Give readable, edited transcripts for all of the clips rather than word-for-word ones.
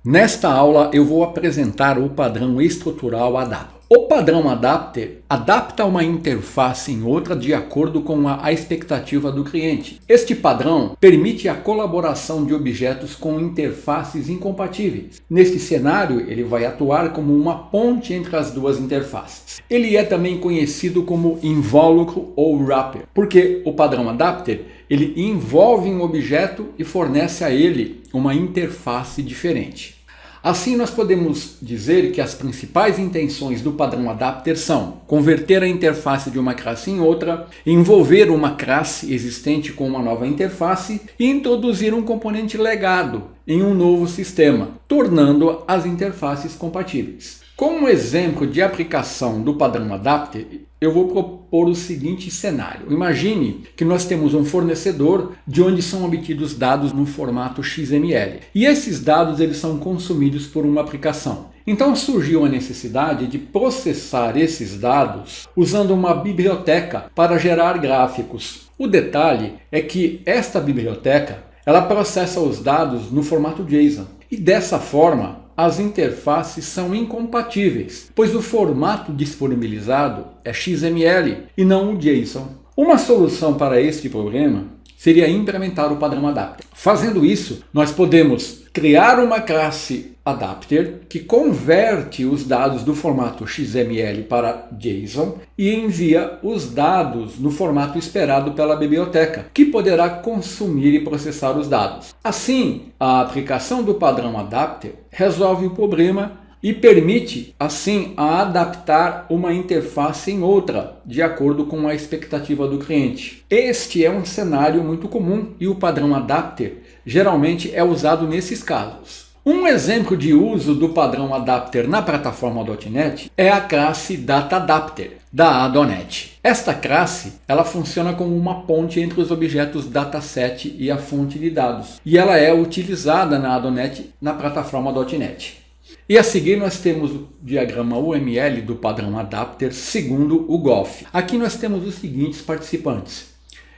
Nesta aula eu vou apresentar o padrão estrutural ADAPT. O padrão Adapter adapta uma interface em outra de acordo com a expectativa do cliente. Este padrão permite a colaboração de objetos com interfaces incompatíveis. Neste cenário, ele vai atuar como uma ponte entre as duas interfaces. Ele é também conhecido como invólucro ou wrapper, porque o padrão Adapter ele envolve um objeto e fornece a ele uma interface diferente. Assim, nós podemos dizer que as principais intenções do padrão Adapter são converter a interface de uma classe em outra, envolver uma classe existente com uma nova interface e introduzir um componente legado em um novo sistema, tornando as interfaces compatíveis. Como exemplo de aplicação do padrão Adapter, eu vou propor o seguinte cenário. Imagine que nós temos um fornecedor de onde são obtidos dados no formato XML. E esses dados eles são consumidos por uma aplicação. Então surgiu a necessidade de processar esses dados usando uma biblioteca para gerar gráficos. O detalhe é que esta biblioteca ela processa os dados no formato JSON. E dessa forma, as interfaces são incompatíveis, pois o formato disponibilizado é XML e não o JSON. Uma solução para este problema seria implementar o padrão Adapter. Fazendo isso, nós podemos criar uma classe Adapter que converte os dados do formato XML para JSON e envia os dados no formato esperado pela biblioteca, que poderá consumir e processar os dados. Assim, a aplicação do padrão Adapter resolve o problema e permite, assim, adaptar uma interface em outra, de acordo com a expectativa do cliente. Este é um cenário muito comum e o padrão Adapter geralmente é usado nesses casos. Um exemplo de uso do padrão Adapter na plataforma .NET é a classe DataAdapter, da ADONET. Esta classe ela funciona como uma ponte entre os objetos dataset e a fonte de dados, e ela é utilizada na ADONET na plataforma .NET. E a seguir nós temos o diagrama UML do padrão Adapter segundo o Goff. Aqui nós temos os seguintes participantes.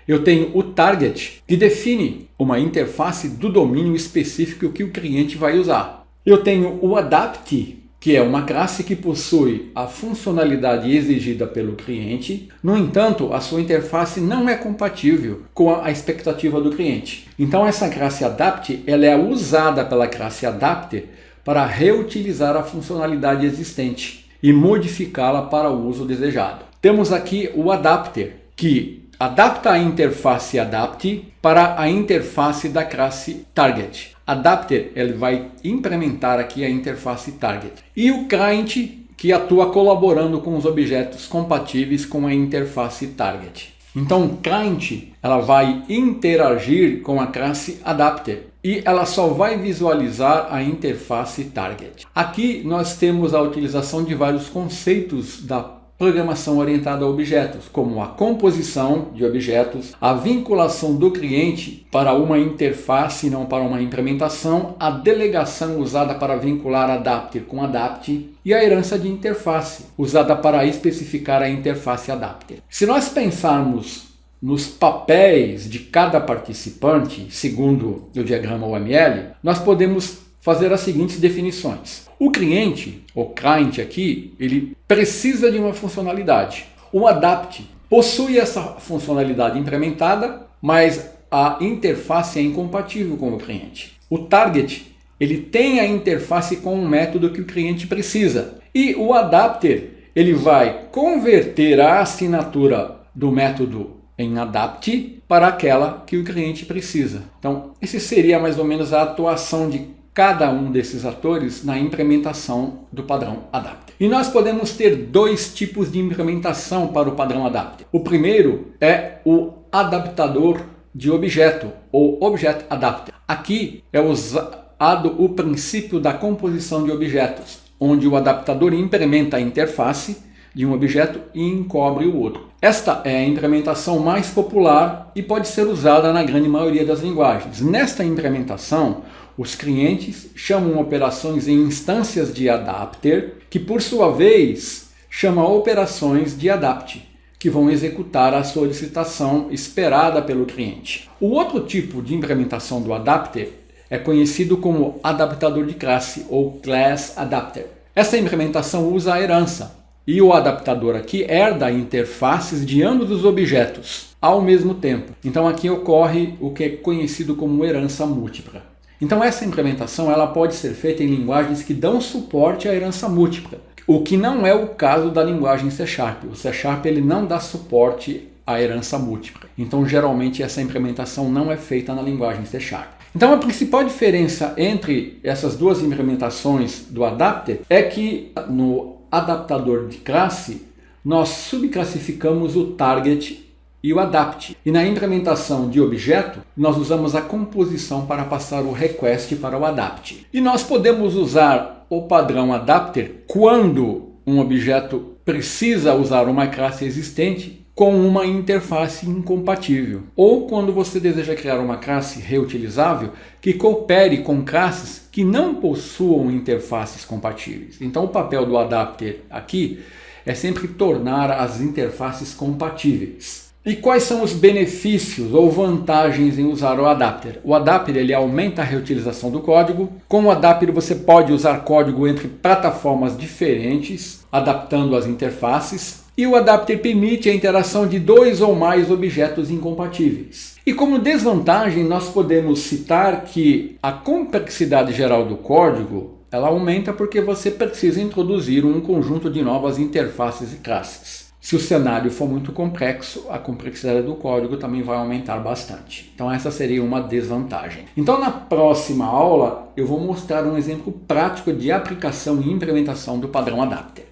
Eu tenho o target, que define uma interface do domínio específico que o cliente vai usar. Eu tenho o adapt, que é uma classe que possui a funcionalidade exigida pelo cliente. No entanto, a sua interface não é compatível com a expectativa do cliente. Então essa classe adapt ela é usada pela classe adapter para reutilizar a funcionalidade existente e modificá-la para o uso desejado. Temos aqui o adapter, que adapta a interface adapt para a interface da classe target. Adapter ele vai implementar aqui a interface target. E o client, que atua colaborando com os objetos compatíveis com a interface target. Então, o client ela vai interagir com a classe adapter e ela só vai visualizar a interface target. Aqui nós temos a utilização de vários conceitos da programação orientada a objetos, como a composição de objetos, a vinculação do cliente para uma interface e não para uma implementação, a delegação usada para vincular adapter com adapt e a herança de interface, usada para especificar a interface adapter. Se nós pensarmos nos papéis de cada participante, segundo o diagrama UML, nós podemos fazer as seguintes definições. O cliente, o client aqui, ele precisa de uma funcionalidade. O adapt possui essa funcionalidade implementada, mas a interface é incompatível com o cliente. O target, ele tem a interface com um método que o cliente precisa. E o adapter, ele vai converter a assinatura do método em adapt para aquela que o cliente precisa. Então, esse seria mais ou menos a atuação de cada um desses atores na implementação do padrão Adapter. E nós podemos ter dois tipos de implementação para o padrão Adapter. O primeiro é o adaptador de objeto, ou Object Adapter. Aqui é usado o princípio da composição de objetos, onde o adaptador implementa a interface de um objeto e encobre o outro. Esta é a implementação mais popular e pode ser usada na grande maioria das linguagens. Nesta implementação, os clientes chamam operações em instâncias de adapter, que por sua vez chamam operações de adapt, que vão executar a solicitação esperada pelo cliente. O outro tipo de implementação do adapter é conhecido como adaptador de classe ou Class Adapter. Essa implementação usa a herança e o adaptador aqui herda interfaces de ambos os objetos ao mesmo tempo. Então aqui ocorre o que é conhecido como herança múltipla. Então essa implementação ela pode ser feita em linguagens que dão suporte à herança múltipla, o que não é o caso da linguagem C#. O C# ele não dá suporte à herança múltipla. Então geralmente essa implementação não é feita na linguagem C#. Então a principal diferença entre essas duas implementações do adapter é que no adaptador de classe nós subclassificamos o target e o adapt. E na implementação de objeto nós usamos a composição para passar o request para o adapt. E nós podemos usar o padrão adapter quando um objeto precisa usar uma classe existente com uma interface incompatível, ou quando você deseja criar uma classe reutilizável que coopere com classes que não possuam interfaces compatíveis. Então o papel do adapter aqui é sempre tornar as interfaces compatíveis. E quais são os benefícios ou vantagens em usar o adapter? O adapter ele aumenta a reutilização do código. Com o adapter você pode usar código entre plataformas diferentes, adaptando as interfaces. E o adapter permite a interação de 2 ou mais objetos incompatíveis. E como desvantagem, nós podemos citar que a complexidade geral do código ela aumenta porque você precisa introduzir um conjunto de novas interfaces e classes. Se o cenário for muito complexo, a complexidade do código também vai aumentar bastante. Então essa seria uma desvantagem. Então na próxima aula eu vou mostrar um exemplo prático de aplicação e implementação do padrão adapter.